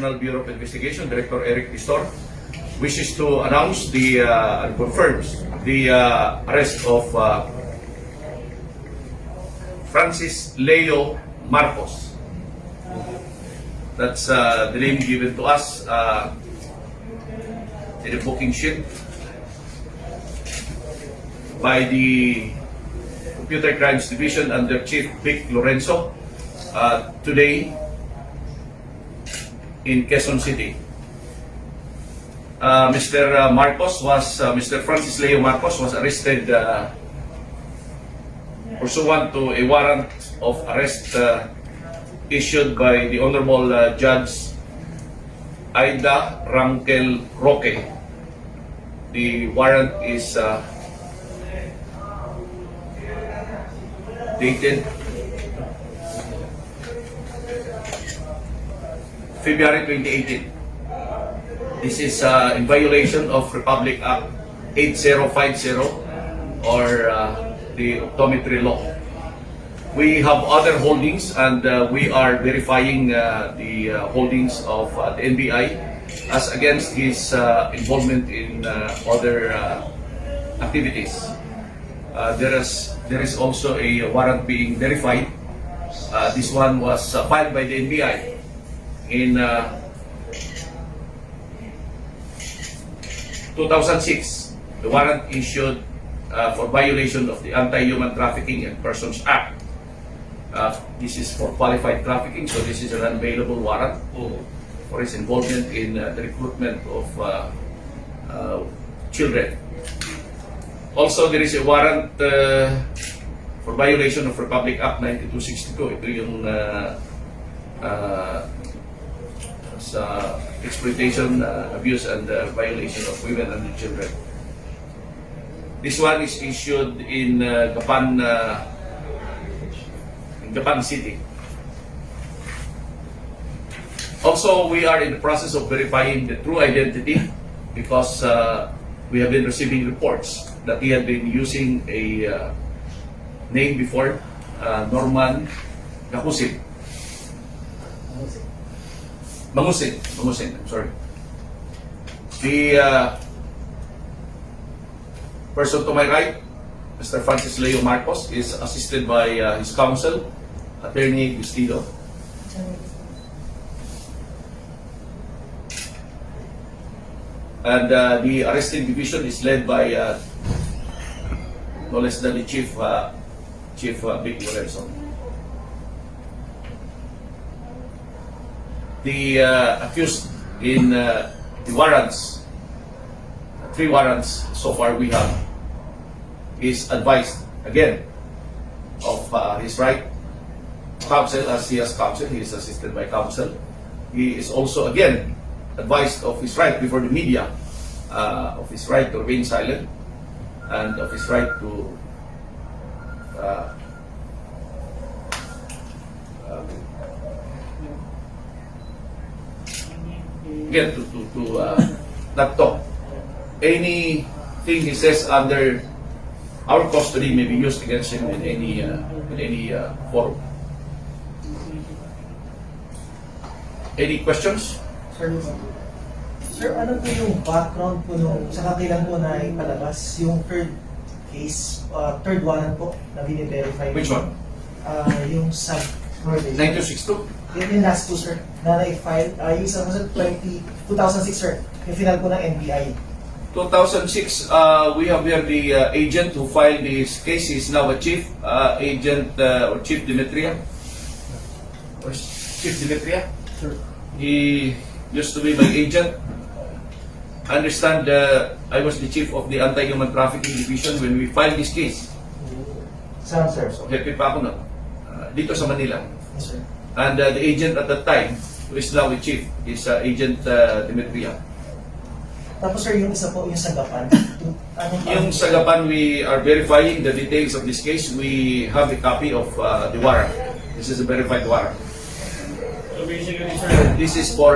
National Bureau of Investigation, Director Eric Pistor, wishes to announce and confirms the arrest of Francis Leo Marcos. That's the name given to us in the booking sheet by the Computer Crimes Division under Chief Vic Lorenzo today in Quezon City. Mr. Francis Leo Marcos was arrested pursuant to a warrant of arrest issued by the Honorable Judge Aida Rangel Roque. The warrant is dated February 2018. This is in violation of Republic Act 8050 or the optometry law. We have other holdings and we are verifying the holdings of the NBI as against his involvement in other activities. There is also a warrant being verified. This one was filed by the NBI in 2006. The warrant issued for violation of the Anti-Human Trafficking and Persons Act. This is for qualified trafficking, so this is an unavailable warrant for his involvement in the recruitment of children. Also, there is a warrant for violation of Republic Act 9262. Ito yung sa exploitation, abuse, and violation of women and children. This one is issued in Gapan City. Also, we are in the process of verifying the true identity because we have been receiving reports that he had been using a name before, Norman Mangusin, I'm sorry. The person to my right, Mr. Francis Leo Marcos, is assisted by his counsel, Attorney Gustido. And the arresting division is led by no less than the Chief Vic Lorenzo. The accused in the warrants, 3 warrants so far we have, is advised again of his right counsel, as he has counsel. He is assisted by counsel. He is also again advised of his right before the media, of his right to remain silent, and of his right to again to not talk. Anything he says under our custody may be used against him in any forum. Any questions? Sir, ano po yung background po nung sa kailan po na ipalabas yung third case, third warrant po na bine-verify? Which one? Yung sa 9262? Yung last two, sir, na na-file. Yung isa po sa 2006, sir. Yung final po ng NBI. 2006, we have here the agent who filed this case. He is now a chief, agent or Chief Demetria. Or Chief Demetria? Sure. He used to be my agent. I understand I was the chief of the Anti-Human Trafficking Division when we filed this case. Saan, sir? So, happy pa ako na. Dito sa Manila. Yes, sir. And the agent at that time, who is now the chief, is Agent Demetria. Tapos, sir, yung isa po, yung sagapan. Yung sagapan, we are verifying the details of this case. We have a copy of the warrant. This is a verified warrant. So basically, sir, This is for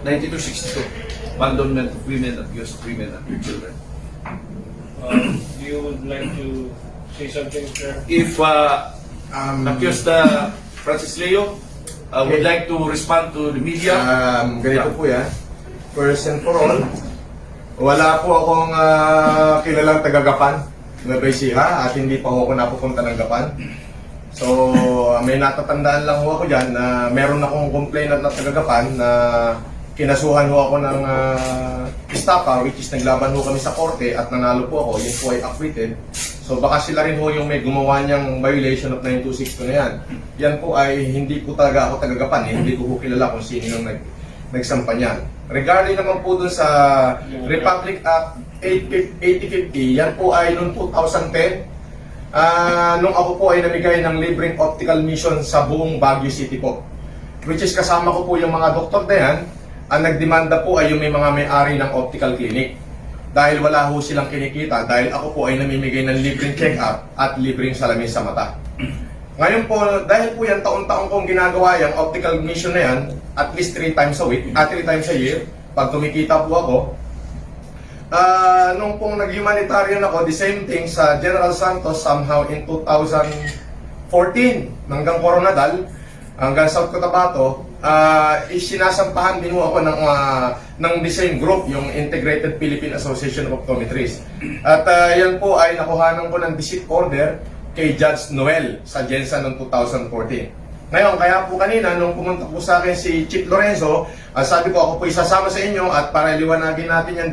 9262, abandonment of women, abuse of women and their children. you would like to say something, sir? If accused Francis Leo would like to respond to the media. Ganito po yan. First and for all, wala po akong kilalang taga-Gapan na Ecija at hindi pa ako napupunta ng Gapan. So, may natatandaan lang ho ako dyan na meron akong complainant na taga-Gapan na kinasuhan ho ako ng estafa, which is naglaban ho kami sa korte at nanalo po ako, yun po ay acquitted. So baka sila rin ho yung may gumawa niyang violation of 9262 na yan. Yan po ay hindi po talaga ako taga-Gapan, hindi ko po kilala kung sino yung nagsampa niyan. Regarding naman po dun sa Republic Act 8050, yan po ay noong 2010, nung ako po ay namigay ng libreng optical mission sa buong Baguio City po. Which is kasama ko po yung mga doktor na yan, ang nagdemanda po ay yung may mga may-ari ng optical clinic. Dahil wala ho silang kinikita, dahil ako po ay namimigay ng libreng check-up at libreng salamin sa mata. Ngayon po, dahil po yan taon-taon kong ginagawa yung optical mission na yan, at least 3 times a week, 3 times a year, pag kumikita po ako, nung pong nag-humanitarian ako, the same thing sa General Santos somehow in 2014, hanggang Coronadal, hanggang South Cotabato, sinasampahan din ako ng the same group, yung Integrated Philippine Association of Optometrists. At yan po ay nakuhanan ko ng visit order kay Judge Noel sa Jensen noong 2014. Ngayon, kaya po kanina, nung pumunta po sa akin si Chief Lorenzo, sabi ko ako po isasama sa inyo at para liwanagin natin yung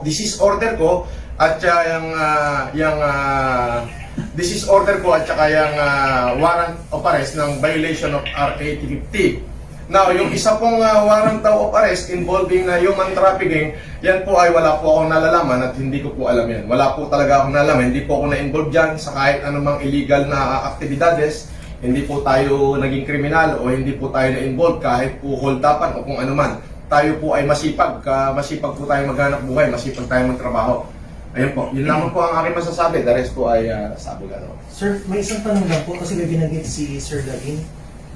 disease order ko at yung disease order ko at saka yung warrant of arrest ng violation of RA 8050. Now, yung isa pong warrant of arrest involving human trafficking, yan po ay wala po akong nalalaman at hindi ko po alam yan. Wala po talaga akong nalalaman, hindi po ako na-involve dyan sa kahit anumang illegal na aktibidades. Hindi po tayo naging kriminal o hindi po tayo na-involve kahit po hold-upan o kung ano man. Tayo po ay masipag, masipag po tayo maghanap buhay, masipag tayo magtrabaho. Ayun po, yun lamang po ang aking masasabi. The rest po ay sabi ka naman. Sir, may isang tanong lang po kasi may binanggit si Sir Lavin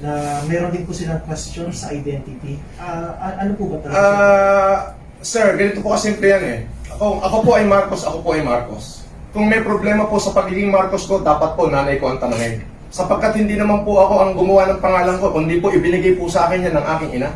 na meron din po silang question sa identity. Ano po ba talaga? Sir, ganito po kasimple yan eh. Ako po ay Marcos, ako po ay Marcos. Kung may problema po sa pagiging Marcos ko, dapat po nanay ko ang tanungin. Sapagkat hindi naman po ako ang gumawa ng pangalan ko, kundi po ibinigay po sa akin yan ng aking ina.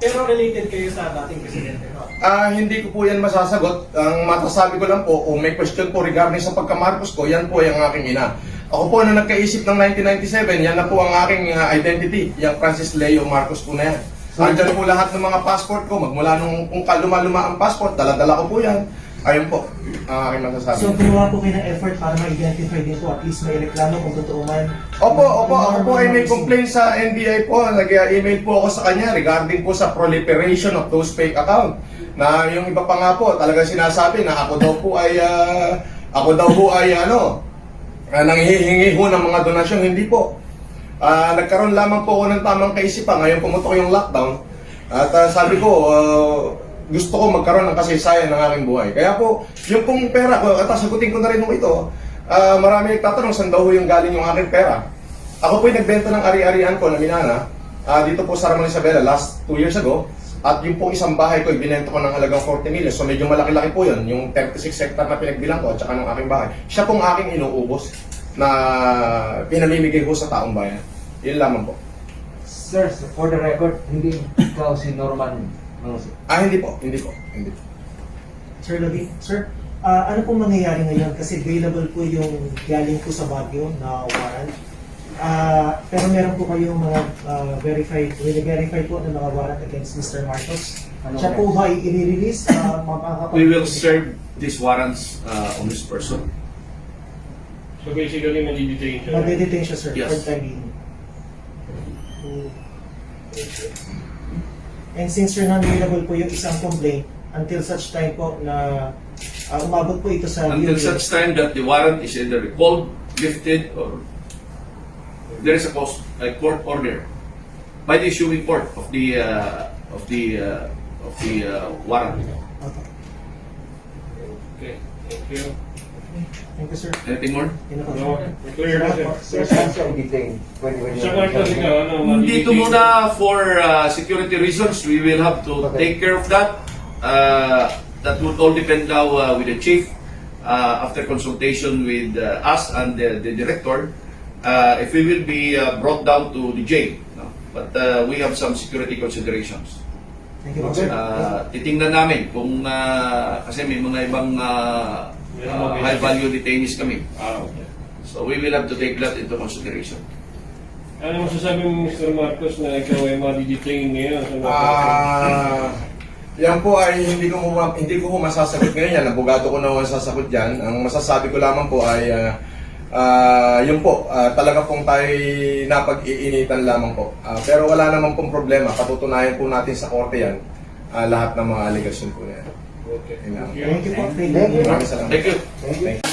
Pero related kayo sa dating presidente, no? Hindi ko po yan masasagot. Ang matasabi ko lang po, kung may question po regarding sa pagka-Marcos ko, yan po yung aking ina. Ako po na nagkaisip ng 1997, yan na po ang aking identity, yung Francis Leo Marcos po na yan. Andyan po lahat ng mga passport ko, magmula nung kung kaluma-luma ang passport, dala-dala ko po yan. Ayun po, ang aking masasabi. So, gumawa po kayo ng effort para ma-identify din po, at least may reklamo kung totoo man. Opo, ako po ay may complaint sa NBI po. Nag-email po ako sa kanya regarding po sa proliferation of those fake account. Na yung iba pa nga po, talagang sinasabi na ako daw po ay nanghihingi ho ng mga donasyon. Hindi po. Nagkaroon lamang po ako ng tamang kaisipan. Ngayon pumutok yung lockdown. At sabi ko, gusto ko magkaroon ng kasaysayan ng aking buhay. Kaya po, yung pong pera ko, at sagutin ko na rin mo ito, marami nagtatanong saan daw yung galing yung aking pera. Ako po'y nagbenta ng ari-arian ko na minana, dito po sa Ramon Isabela last 2 years ago, at yung pong isang bahay ko, ibinenta ko ng halagang 40 million. So medyo malaki-laki po yun, yung 36 hectare na pinagbilang ko at saka ng aking bahay. Siya pong aking inuubos na pinamimigay ko sa taong bayan. Yun lamang po. Sir, for the record, hindi ikaw si Norman Manguso. Hindi po. Sir Lavin, sir, ano pong mangyayari ngayon? Kasi available po yung galing po sa Baguio na warrant. Pero meron po kayong mga verify po ng mga warrant against Mr. Marcos. Siya po ba i-release? We will serve these warrants on this person. So basically, mandi-detain siya. Mag-detain siya, sir, Yes. for time being. And since you're non-available po yung isang complaint, until such time po na umabot po ito sa Until such time that the warrant is either recalled, lifted, or there is a court order by the issuing court of the warrant. Okay, thank you. Thank you, sir. Anything more? No, clear na siya. Sir, saan siya i-detain? Sa Marcos, ikaw, Dito muna for security reasons, we will have to take care of that. That would all depend now with the chief after consultation with us and the director if we will be brought down to the jail. No? But we have some security considerations. Thank you po, sir. Titingnan namin kung kasi may mga ibang high value detainees kami. Okay. So we will have to take that into consideration. Ano masasabi mo, Mr. Marcos, na ikaw ay ma-detain ngayon sa mga Yan po ay hindi ko po masasagot ngayon yan. Abogado ko na masasagot yan. Ang masasabi ko lamang po ay yun po, talaga pong tayo napag-iinitan lamang po. Pero wala naman pong problema. Patutunayan po natin sa korte yan lahat ng mga allegation po na yan. Okay. Yun lang. Thank you. Thank you po. Thank you. Maraming salamat. Thank you. Thank you.